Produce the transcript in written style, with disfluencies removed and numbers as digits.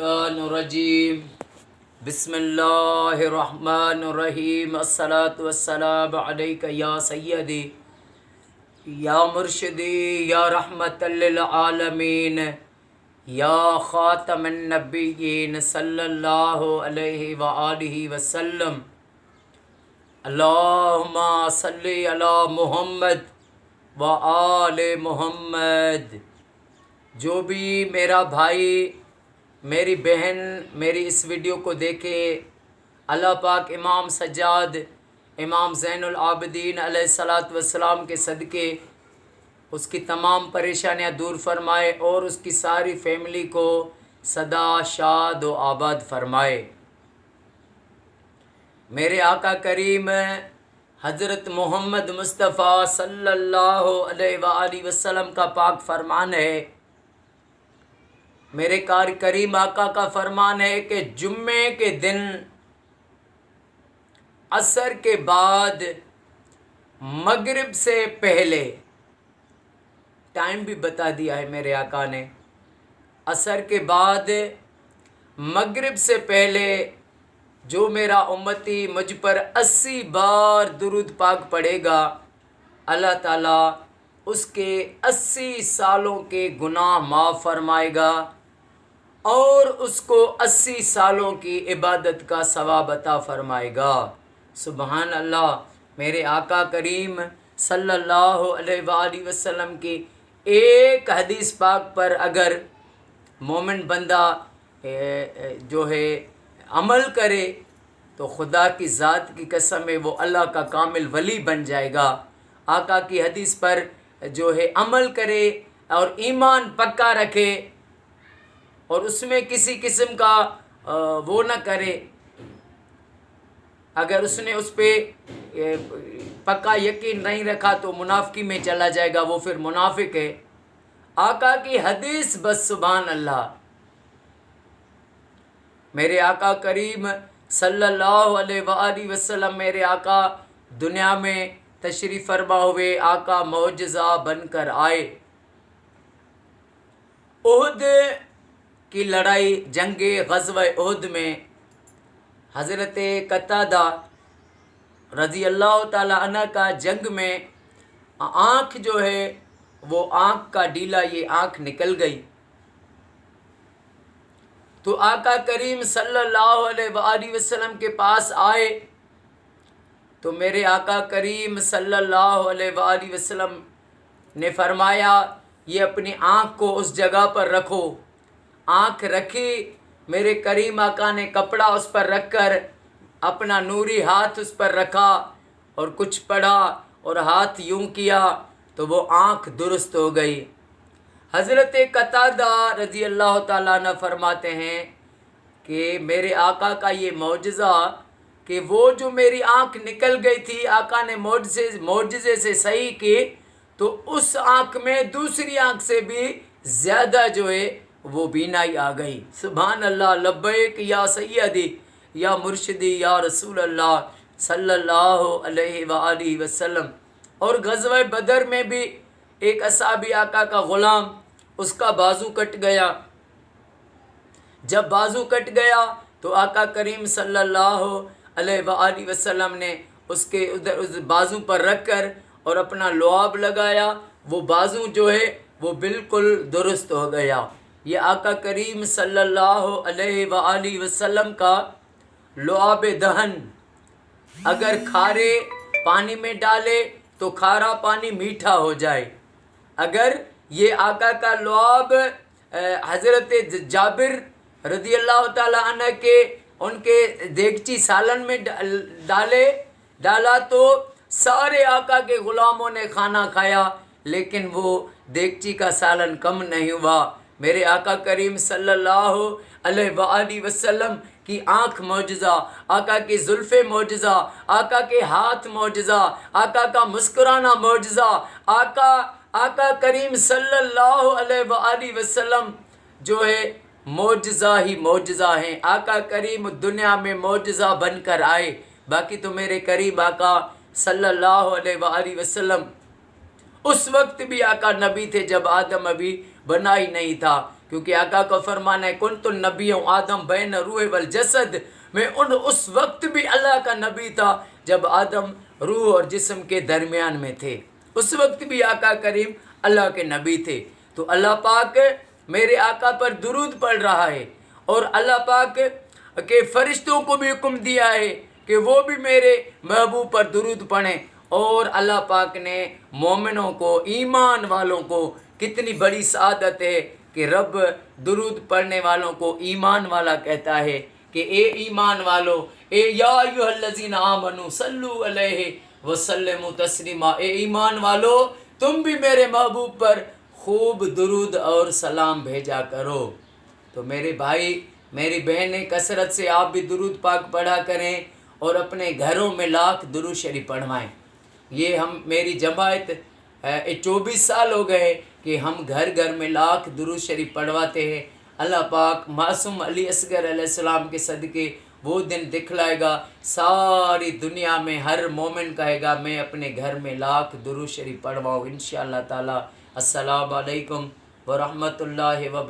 الشیطان بسم اللہ الرحمن الرحیم الصلاۃ والسلام علیک یا سیدی یا مرشدی یا رحمت للعالمین یا خاتم النبیین صلی اللہ علیہ وآلہ وسلم۔ اللہم صلی علی محمد وآل محمد۔ جو بھی میرا بھائی میری بہن میری اس ویڈیو کو دیکھے، اللہ پاک امام سجاد امام زین العابدین علیہ الصلاۃ والسلام کے صدقے اس کی تمام پریشانیاں دور فرمائے اور اس کی ساری فیملی کو سدا شاد و آباد فرمائے۔ میرے آقا کریم حضرت محمد مصطفیٰ صلی اللہ علیہ وآلہ وسلم کا پاک فرمان ہے، میرے کریم آقا کا فرمان ہے کہ جمعے کے دن عصر کے بعد مغرب سے پہلے، ٹائم بھی بتا دیا ہے میرے آقا نے، عصر کے بعد مغرب سے پہلے جو میرا امتی مجھ پر 80 بار درود پاک پڑھے گا، اللہ تعالیٰ اس کے 80 سالوں کے گناہ معاف فرمائے گا اور اس کو 80 سالوں کی عبادت کا ثواب عطا فرمائے گا۔ سبحان اللہ۔ میرے آقا کریم صلی اللہ علیہ وآلہ وسلم کی ایک حدیث پاک پر اگر مومن بندہ جو ہے عمل کرے تو خدا کی ذات کی قسم ہے وہ اللہ کا کامل ولی بن جائے گا۔ آقا کی حدیث پر جو ہے عمل کرے اور ایمان پکا رکھے اور اس میں کسی قسم کا وہ نہ کرے، اگر اس نے اس پہ پکا یقین نہیں رکھا تو منافقی میں چلا جائے گا، وہ پھر منافق ہے۔ آقا کی حدیث بس سبحان اللہ۔ میرے آقا کریم صلی اللہ علیہ وآلہ وسلم، میرے آقا دنیا میں تشریف فرما ہوئے، آقا معجزہ بن کر آئے۔ احد کی لڑائی جنگ غزوہ احد میں حضرت قتادہ رضی اللہ تعالی عنہ کا جنگ میں آنکھ جو ہے وہ آنکھ کا ڈیلا یہ آنکھ نکل گئی، تو آقا کریم صلی اللہ علیہ وآلہ وسلم کے پاس آئے تو میرے آقا کریم صلی اللہ علیہ وآلہ وسلم نے فرمایا یہ اپنی آنکھ کو اس جگہ پر رکھو۔ آنکھ رکھی، میرے کریم آقا نے کپڑا اس پر رکھ کر اپنا نوری ہاتھ اس پر رکھا اور کچھ پڑھا اور ہاتھ یوں کیا تو وہ آنکھ درست ہو گئی۔ حضرت قتادہ رضی اللہ تعالیٰ عنہ فرماتے ہیں کہ میرے آقا کا یہ معجزہ کہ وہ جو میری آنکھ نکل گئی تھی، آقا نے معجزے سے صحیح کی تو اس آنکھ میں دوسری آنکھ سے بھی زیادہ جو ہے وہ بینائی آ گئی۔ سبحان اللہ، لبیک یا سیدی یا مرشدی یا رسول اللہ صلی اللہ علیہ وآلہ وسلم۔ اور غزوہ بدر میں بھی ایک اصحابی آقا کا غلام، اس کا بازو کٹ گیا۔ جب بازو کٹ گیا تو آقا کریم صلی اللہ علیہ وآلہ وسلم نے اس کے ادھر اس بازو پر رکھ کر اور اپنا لعاب لگایا، وہ بازو جو ہے وہ بالکل درست ہو گیا۔ یہ آقا کریم صلی اللہ علیہ وآلہ وسلم کا لعاب دہن، اگر کھارے پانی میں ڈالے تو کھارا پانی میٹھا ہو جائے۔ اگر یہ آقا کا لعاب حضرت جابر رضی اللہ تعالیٰ عنہ کے ان کے دیگچی سالن میں ڈالا تو سارے آقا کے غلاموں نے کھانا کھایا لیکن وہ دیگچی کا سالن کم نہیں ہوا۔ میرے آقا کریم صلی اللہ علیہ وآلہ وسلم کی آنکھ معجزہ، آقا کی زلفیں معجزہ، آقا کے ہاتھ معجزہ، آقا کا مسکرانا معجزہ، آقا کریم صلی اللہ علیہ وآلہ وسلم جو ہے معجزہ ہی معجزہ ہیں۔ آقا کریم دنیا میں معجزہ بن کر آئے۔ باقی تو میرے قریب آقا صلی اللہ علیہ وآلہ وسلم اس وقت بھی آقا نبی تھے جب آدم ابھی بنا ہی نہیں تھا، کیونکہ آقا کا فرمانا ہے کنت النبی آدم بین روح والجسد، میں اس وقت بھی اللہ کا نبی تھا جب آدم روح اور جسم کے درمیان میں تھے، اس وقت بھی آقا کریم اللہ کے نبی تھے۔ تو اللہ پاک میرے آقا پر درود پڑھ رہا ہے، اور اللہ پاک کے فرشتوں کو بھی حکم دیا ہے کہ وہ بھی میرے محبوب پر درود پڑھیں، اور اللہ پاک نے مومنوں کو، ایمان والوں کو، کتنی بڑی سعادت ہے کہ رب درود پڑھنے والوں کو ایمان والا کہتا ہے کہ اے ایمان والو، اے یا ایھا الذین آمنوا صلوا علیہ وسلموا تسلیما، اے ایمان والو تم بھی میرے محبوب پر خوب درود اور سلام بھیجا کرو۔ تو میرے بھائی، میری بہنیں، کثرت سے آپ بھی درود پاک پڑھا کریں اور اپنے گھروں میں لاکھ درود شریف پڑھوائیں۔ یہ میری جماعت 24 سال ہو گئے کہ ہم گھر گھر میں لاکھ درود شریف پڑھواتے ہیں۔ اللہ پاک معصوم علی اصغر علیہ السلام کے صدقے وہ دن دکھلائے گا، ساری دنیا میں ہر مومن کہے گا میں اپنے گھر میں لاکھ درود شریف پڑھواؤں انشاءاللہ تعالی۔ السلام علیکم ورحمۃ اللہ وبرکاتہ۔